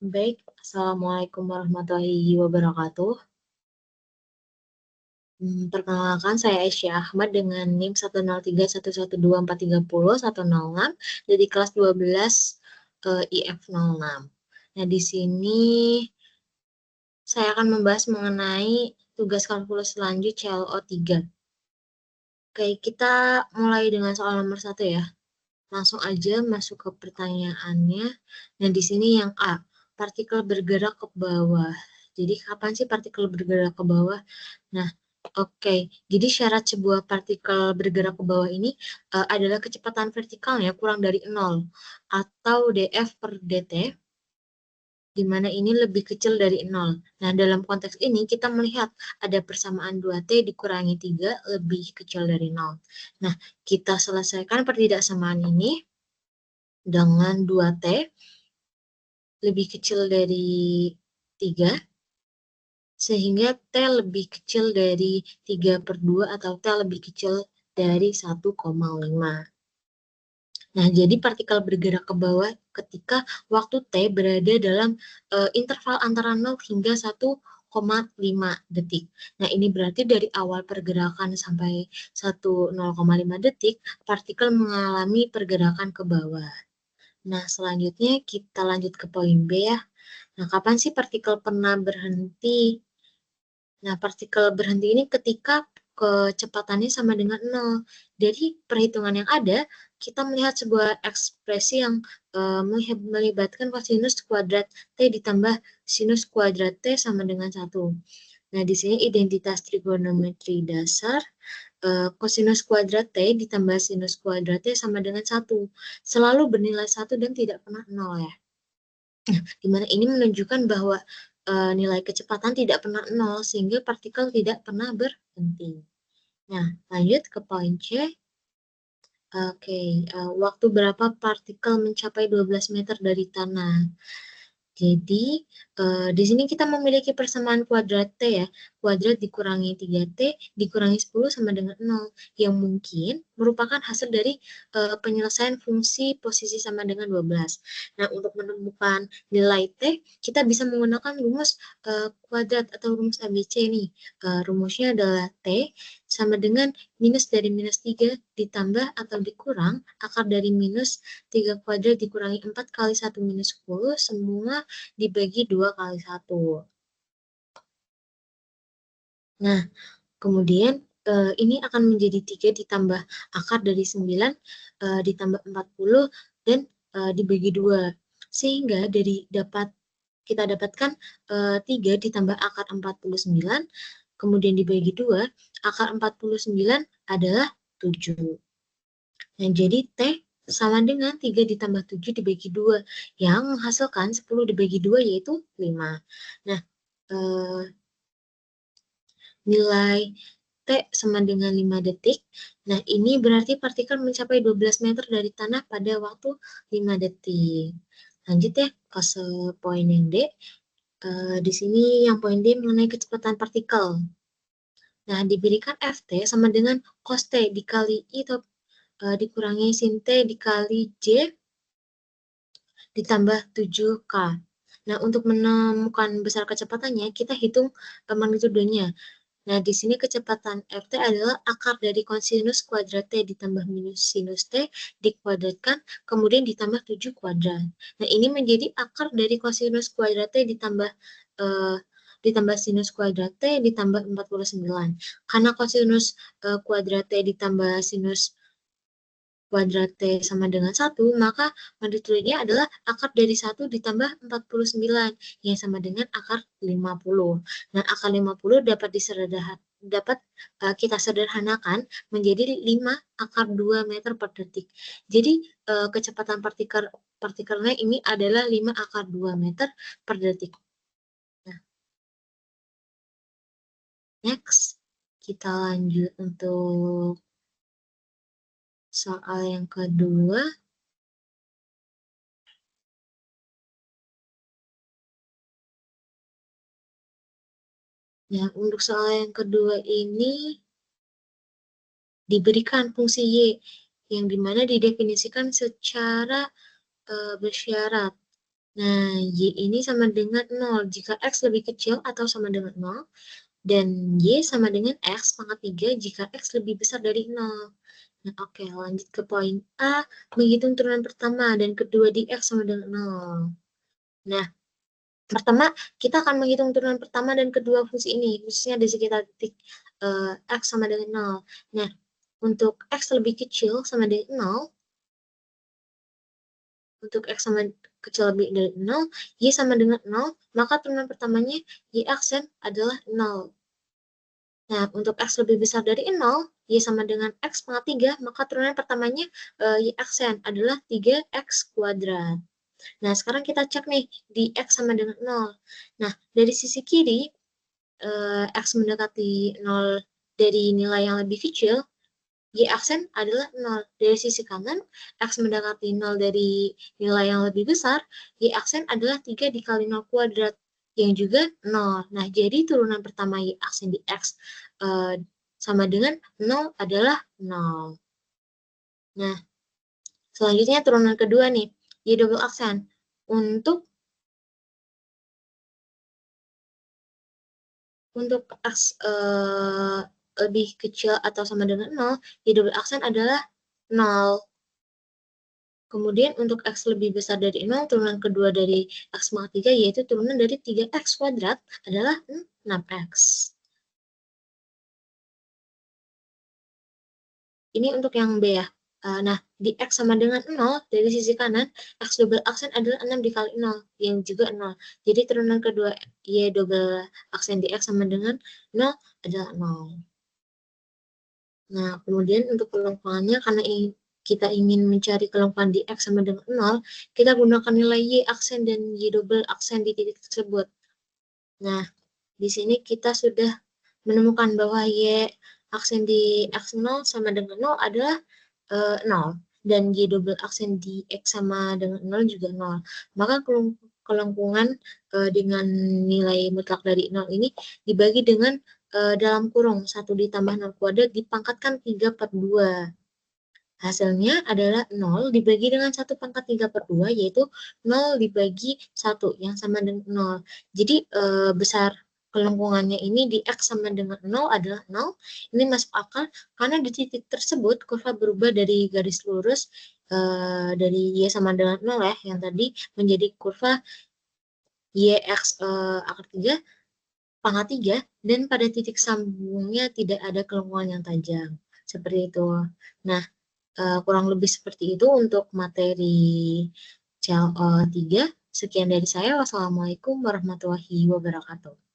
Baik, Assalamualaikum warahmatullahi wabarakatuh. Perkenalkan, saya Aisyah Ahmad dengan NIM 103112430 dari kelas 12 IF06. Nah, di sini saya akan membahas mengenai tugas kalkulus lanjut CLO 3. Oke, kita mulai dengan soal nomor 1 ya. Langsung aja masuk ke pertanyaannya. Nah, di sini yang A, partikel bergerak ke bawah. Jadi, kapan sih partikel bergerak ke bawah? Nah, oke. Jadi, syarat sebuah partikel bergerak ke bawah ini adalah kecepatan vertikalnya kurang dari 0 atau df per dt, di mana ini lebih kecil dari 0. Nah, dalam konteks ini kita melihat ada persamaan 2T dikurangi 3 lebih kecil dari 0. Nah, kita selesaikan pertidaksamaan ini dengan 2T lebih kecil dari 3, sehingga T lebih kecil dari 3 per 2 atau T lebih kecil dari 1,5. Nah, jadi partikel bergerak ke bawah ketika waktu T berada dalam interval antara 0 hingga 1,5 detik. Nah, ini berarti dari awal pergerakan sampai 0,5 detik, partikel mengalami pergerakan ke bawah. Nah, selanjutnya kita lanjut ke poin B ya. Nah, kapan sih partikel pernah berhenti? Nah, partikel berhenti ini ketika kecepatannya sama dengan 0. Dari perhitungan yang ada, kita melihat sebuah ekspresi yang melibatkan kosinus kuadrat T ditambah sinus kuadrat T sama dengan 1. Nah, di sini identitas trigonometri dasar, kosinus kuadrat T ditambah sinus kuadrat T sama dengan 1. Selalu bernilai 1 dan tidak pernah 0 ya. Di mana ini menunjukkan bahwa nilai kecepatan tidak pernah 0, sehingga partikel tidak pernah berhenti. Nah, lanjut ke poin C. Oke, waktu berapa partikel mencapai 12 meter dari tanah? Jadi, di sini kita memiliki persamaan kuadrat T ya. Kuadrat dikurangi 3T dikurangi 10 sama dengan 0. Yang mungkin merupakan hasil dari penyelesaian fungsi posisi sama dengan 12. Nah, untuk menemukan nilai T, kita bisa menggunakan rumus kuadrat atau rumus ABC nih. Rumusnya adalah T sama dengan minus dari minus 3 ditambah atau dikurang akar dari minus 3 kuadrat dikurangi 4 kali 1 minus 10, semua dibagi 2 kali 1. Nah, kemudian ini akan menjadi 3 ditambah akar dari 9 ditambah 40 dan dibagi 2. Sehingga kita dapatkan 3 ditambah akar 49, kemudian dibagi 2, akar 49 adalah 7. Nah, jadi T sama dengan 3 ditambah 7 dibagi 2, yang menghasilkan 10 dibagi 2 yaitu 5. Nah, nilai T sama dengan 5 detik. Nah, ini berarti partikel mencapai 12 meter dari tanah pada waktu 5 detik. Lanjut ya, ke poin yang D. Di sini yang poin D mengenai kecepatan partikel. Nah, diberikan Ft sama dengan cos T dikali I atau dikurangi sin T dikali J ditambah 7K. Nah, untuk menemukan besar kecepatannya, kita hitung magnitudenya. Nah, di sini kecepatan Ft adalah akar dari kosinus kuadrat T ditambah minus sinus T dikuadratkan, kemudian ditambah 7 kuadrat. Nah, ini menjadi akar dari kosinus kuadrat T ditambah sinus kuadrat T ditambah 49. Karena kosinus kuadrat T ditambah sinus kuadrat T sama dengan 1, maka magnitudenya adalah akar dari 1 ditambah 49, yang sama dengan akar 50. Nah, akar 50 dapat kita sederhanakan menjadi 5 akar 2 meter per detik. Jadi, kecepatan partikelnya ini adalah 5 akar 2 meter per detik. Nah, next, kita lanjut untuk soal yang kedua. Nah, untuk soal yang kedua ini diberikan fungsi Y yang dimana didefinisikan secara bersyarat. Nah, Y ini sama dengan 0 jika X lebih kecil atau sama dengan 0, dan Y sama dengan X pangkat 3 jika X lebih besar dari 0. Nah, oke, lanjut ke poin A, menghitung turunan pertama dan kedua di X sama dengan 0. Nah, pertama, kita akan menghitung turunan pertama dan kedua fungsi ini, khususnya di sekitar titik X sama dengan 0. Nah, untuk X lebih kecil sama dengan 0, untuk X sama kecil lebih dari 0, Y sama dengan 0, maka turunan pertamanya Y aksen adalah 0. Nah, untuk X lebih besar dari 0, Y sama dengan X pangkat 3, maka turunan pertamanya Y aksen adalah 3X kuadrat. Nah, sekarang kita cek nih, di X sama dengan 0. Nah, dari sisi kiri, X mendekati 0 dari nilai yang lebih kecil, Y aksen adalah 0. Dari sisi kanan, X mendekati 0 dari nilai yang lebih besar, Y aksen adalah 3 dikali 0 kuadrat, yang juga 0. Nah, jadi turunan pertama Y aksen di X sama dengan 0 adalah 0. Nah, selanjutnya turunan kedua nih, Y double aksen. Untuk X lebih kecil atau sama dengan 0, Y double aksen adalah 0. Kemudian untuk X lebih besar dari 0, turunan kedua dari X pangkat 3, yaitu turunan dari 3X kuadrat adalah 6X. Ini untuk yang B ya. Nah, di X sama dengan 0, dari sisi kanan, X double aksen adalah 6 dikali 0, yang juga 0. Jadi turunan kedua Y double aksen di X sama dengan 0 adalah 0. Nah, kemudian untuk kelompokannya, karena kita ingin mencari kelompokan di X sama dengan 0, kita gunakan nilai Y aksen dan Y double aksen di titik tersebut. Nah, di sini kita sudah menemukan bahwa Y aksen di X0 sama dengan 0 adalah 0. Dan Y double aksen di X sama dengan 0 juga 0. Maka kelengkungan dengan nilai mutlak dari 0 ini dibagi dengan dalam kurung 1 ditambah 0 kuadrat dipangkatkan 3 per 2. Hasilnya adalah 0 dibagi dengan 1 pangkat 3 per 2, yaitu 0 dibagi 1, yang sama dengan 0. Jadi, besar kelengkungannya ini di X sama dengan 0 adalah 0. Ini masuk akal, karena di titik tersebut kurva berubah dari garis lurus, dari Y sama dengan 0 ya, yang tadi menjadi kurva YX akar 3, pangkat 3, dan pada titik sambungnya tidak ada kelengkungan yang tajam. Seperti itu. Nah, kurang lebih seperti itu untuk materi CLO 3. Sekian dari saya. Wassalamualaikum warahmatullahi wabarakatuh.